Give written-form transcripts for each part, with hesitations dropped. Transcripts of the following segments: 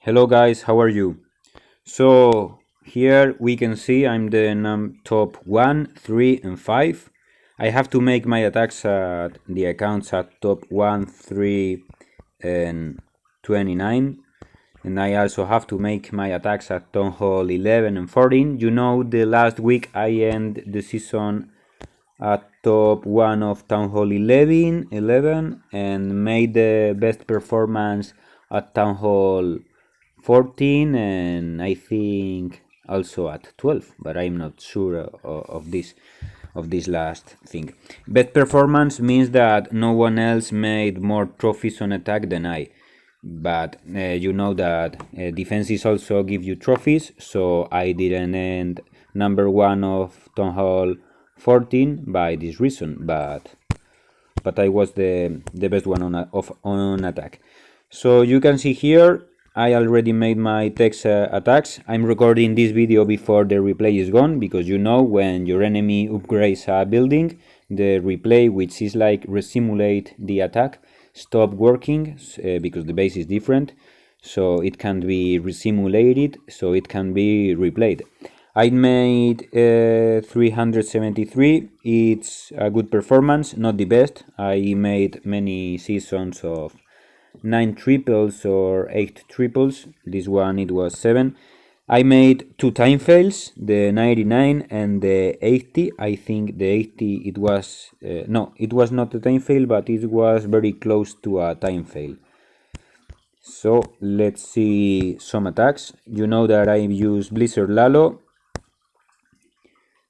Hello guys, how are you? So here we can see I'm the top 1, 3 and 5. I have to make my attacks at the accounts at top 1, 3 and 29. And I also have to make my attacks at Town Hall 11 and 14. You know, the last week I end the season at top 1 of Town Hall 11 and made the best performance at Town Hall 14 and I think also at 12, but I'm not sure of this last thing. Best performance means that no one else made more trophies on attack than I, but you know that defenses also give you trophies, so I didn't end number 1 of Town Hall 14 by this reason, but I was the best one on attack. So you can see here I already made my text attacks. I'm recording this video before the replay is gone, because you know when your enemy upgrades a building, the replay, which is like resimulate the attack, stop working because the base is different, so it can be resimulated, so it can be replayed. I made 373. It's a good performance, not the best. I made many seasons of 9 triples or 8 triples. This one it was 7. I made 2 time fails, the 99 and the 80. I think the 80 it was no, it was not a time fail, but it was very close to a time fail. So let's see some attacks. You know that I used Blizzard Lalo.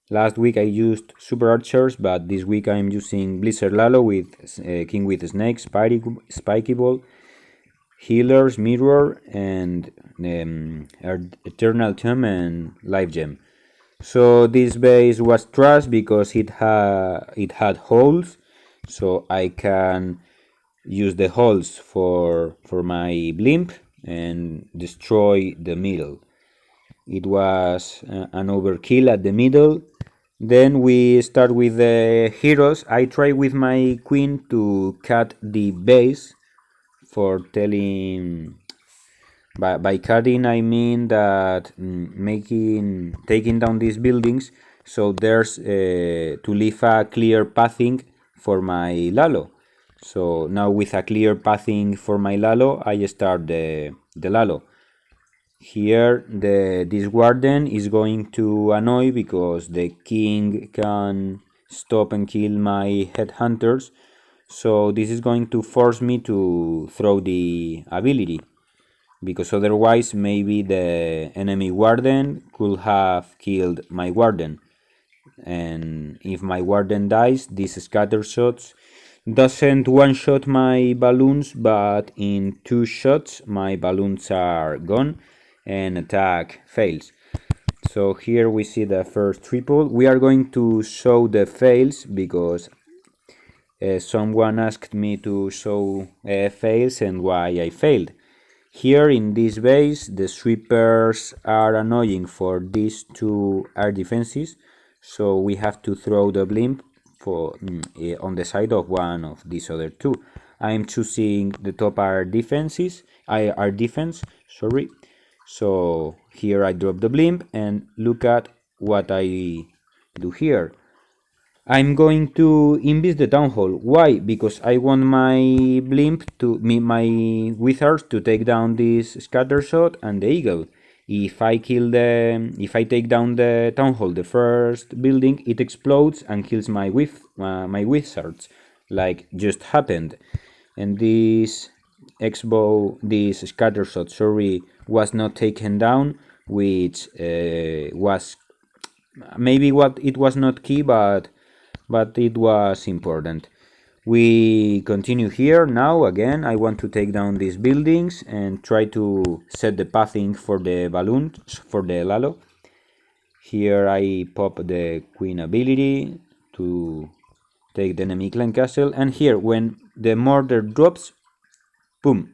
Last week I used Super Archers, but this week I'm using Blizzard Lalo with King with Snake, Spiky Ball, Healers, Mirror, and Eternal Tomb and Life Gem. So this base was trash because it had holes, so I can use the holes for my blimp and destroy the middle. It was an overkill at the middle. Then we start with the heroes. I try with my queen to cut the base for telling. By cutting I mean that taking down these buildings, so there's to leave a clear pathing for my Lalo. So now with a clear pathing for my Lalo, I start the Lalo. Here this warden is going to annoy because the king can stop and kill my headhunters, so this is going to force me to throw the ability, because otherwise maybe the enemy warden could have killed my warden, and if my warden dies, these scatter shots doesn't one shot my balloons, but in 2 shots my balloons are gone and attack fails. So here we see the first triple. We are going to show the fails because someone asked me to show fails and why I failed. Here in this base, the sweepers are annoying for these 2 air defenses, so we have to throw the blimp on the side of one of these other 2. I'm choosing the top air defense, sorry. So here I drop the blimp and look at what I do here. I'm going to invest the town hall. Why? Because I want my my wizards to take down this scatter shot and the eagle. If I take down the town hall, the first building, it explodes and kills my wizards, like just happened. And this scatter shot, sorry, was not taken down, which was maybe what it was not key, but it was important. We continue here now. Again, I want to take down these buildings and try to set the pathing for the balloons for the Lalo. Here I pop the queen ability to take the enemy clan castle, and here when the mortar drops, boom,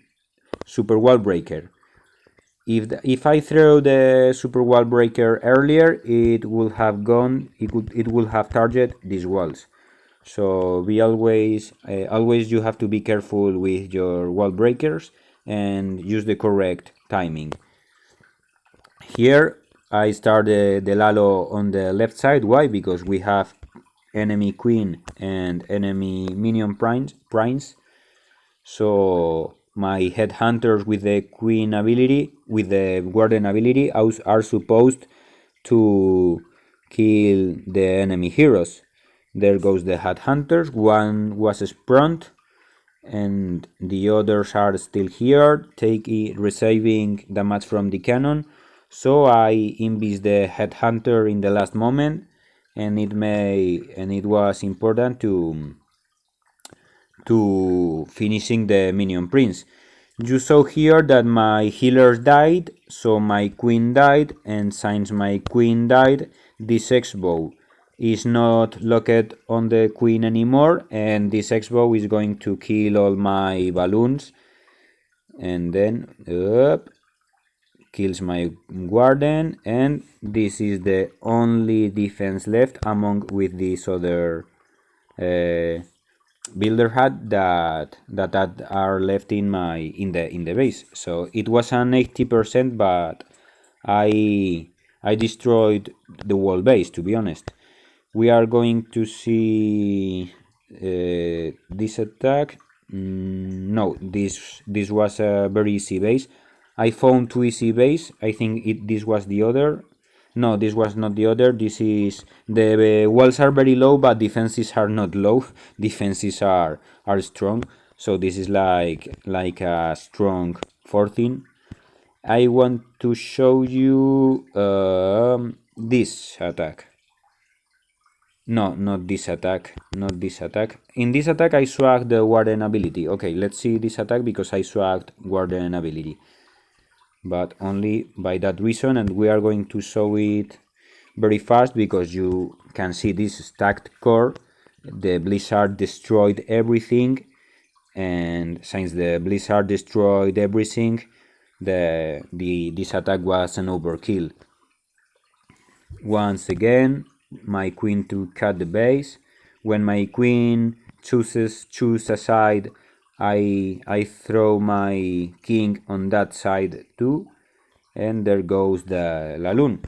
super wall breaker. If I throw the super wall breaker earlier, it would have gone. It will have target these walls. So we always you have to be careful with your wall breakers and use the correct timing. Here I started the Lalo on the left side. Why? Because we have enemy queen and enemy minion primes. So my headhunters with the queen ability, with the warden ability, are supposed to kill the enemy heroes. There goes the headhunters. One was sprung, and the others are still here, receiving damage from the cannon. So I invis the headhunter in the last moment, and it was important to finishing the minion prince. You saw here that my healers died, so my queen died, and since my queen died, this X-bow is not locked on the queen anymore, and this X-bow is going to kill all my balloons, and then kills my warden, and this is the only defense left among with this other builder hat that are left in the base. So it was an 80%, but I destroyed the whole base, to be honest. We are going to see this attack. No, this was a very easy base. I found two easy base. I think this was the other. No, this was not the other. This is the walls are very low, but defenses are not low. Defenses are strong. So this is like a strong 14. I want to show you this attack. No, not this attack. Not this attack. In this attack, I swagged the warden ability. Okay, let's see this attack because I swagged warden ability. But only by that reason, and we are going to show it very fast because you can see this stacked core. The blizzard destroyed everything, and since the blizzard destroyed everything, this attack was an overkill. Once again, my queen to cut the base. When my queen choose a side, I throw my king on that side too, and there goes the Laloon.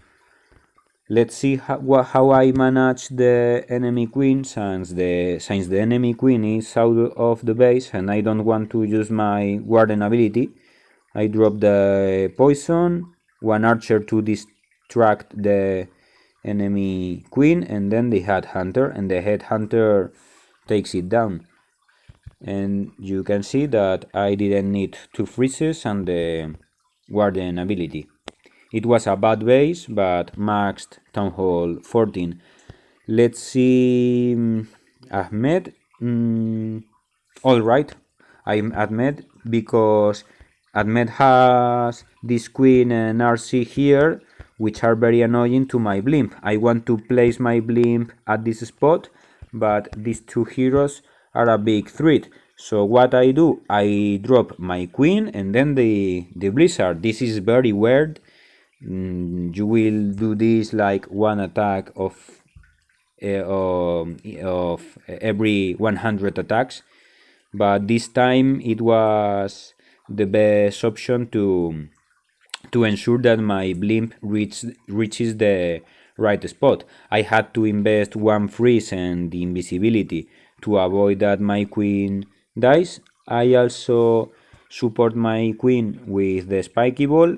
Let's see how I manage the enemy queen, since the enemy queen is out of the base and I don't want to use my warden ability. I drop the poison, one archer to distract the enemy queen, and then the headhunter, and the headhunter takes it down. And you can see that I didn't need two freezes and the warden ability. It was a bad base, but maxed Town Hall 14. Let's see Ahmed. Alright, I'm Ahmed because Ahmed has this queen and RC here, which are very annoying to my blimp. I want to place my blimp at this spot, but these two heroes are a big threat. So what I do, I drop my queen and then the blizzard. This is very weird. You will do this like one attack of every 100 attacks, but this time it was the best option to ensure that my blimp reaches the right spot. I had to invest one freeze and the invisibility to avoid that my queen dies. I also support my queen with the spiky ball,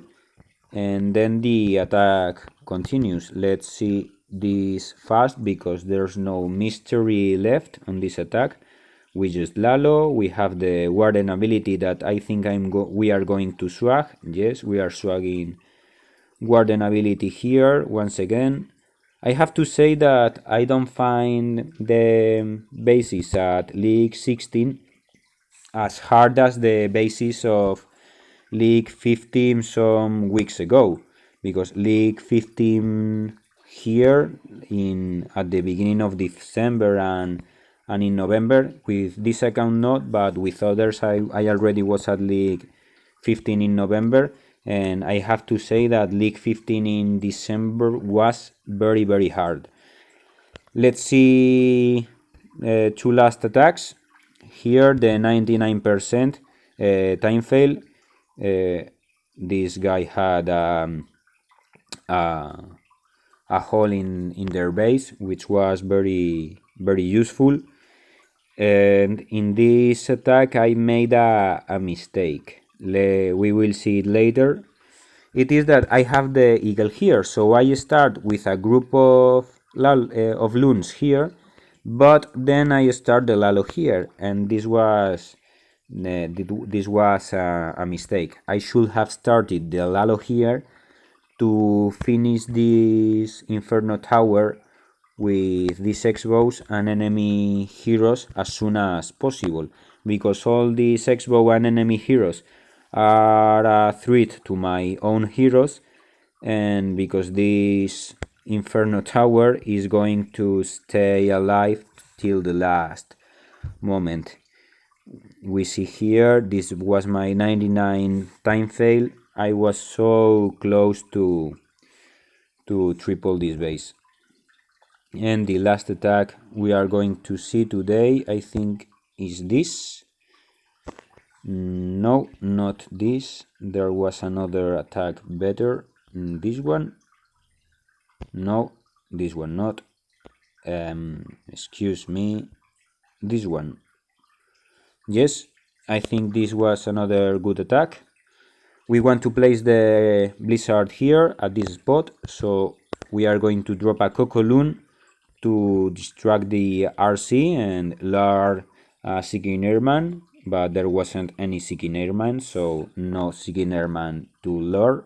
and then the attack continues. Let's see this fast because there's no mystery left on this attack. We just Lalo. We have the warden ability that I think we are going to swag. Yes, we are swagging warden ability here once again. I have to say that I don't find the basis at League 16 as hard as the basis of League 15 some weeks ago, because League 15 here at the beginning of December and in November, with this account not, but with others, I already was at League 15 in November, and I have to say that League 15 in December was very, very hard. Let's see two last attacks. Here the 99% time fail. this guy had a, a hole in their base, which was very useful. And in this attack I made a mistake. We will see it later. It is that I have the eagle here, so I start with a group of loons here, but then I start the Lalo here, and this was a mistake. I should have started the Lalo here to finish this Inferno Tower with these X-bows and enemy heroes as soon as possible, because all these X-bow and enemy heroes are a threat to my own heroes, and because this Inferno Tower is going to stay alive till the last moment. We see here, this was my 99 time fail. I was so close to triple this base. And the last attack we are going to see today, I think, is this. No, not this. There was another attack better. This one. No, this one not. Excuse me. This one. Yes, I think this was another good attack. We want to place the blizzard here at this spot, so we are going to drop a Cocoloon to distract the RC and lure Seeking Airman, but there wasn't any Seeking Airman, so no Seeking Airman to lure.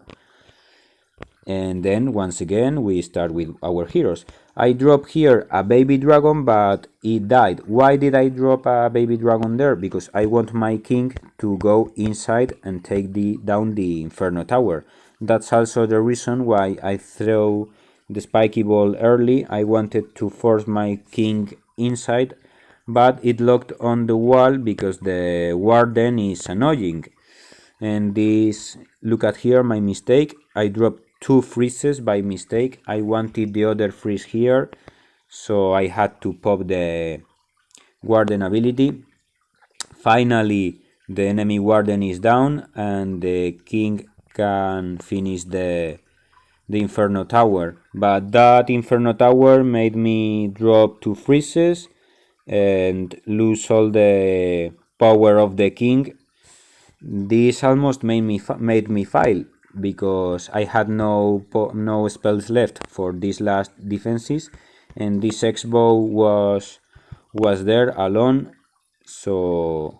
And then once again we start with our heroes. I drop here a baby dragon, but it died. Why did I drop a baby dragon there? Because I want my king to go inside and take down the Inferno Tower. That's also the reason why I throw the spiky ball early. I wanted to force my king inside, but it locked on the wall because the warden is annoying. And this, look at here, my mistake. I dropped 2 freezes by mistake. I wanted the other freeze here, so I had to pop the warden ability. Finally, the enemy warden is down and the king can finish the Inferno Tower. But that Inferno Tower made me drop 2 freezes and lose all the power of the king. This almost made me fail because I had no spells left for these last defenses, and this X-bow was there alone, so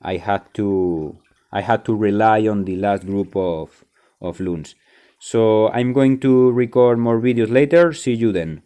I had to rely on the last group of loons. So I'm going to record more videos later. See you then.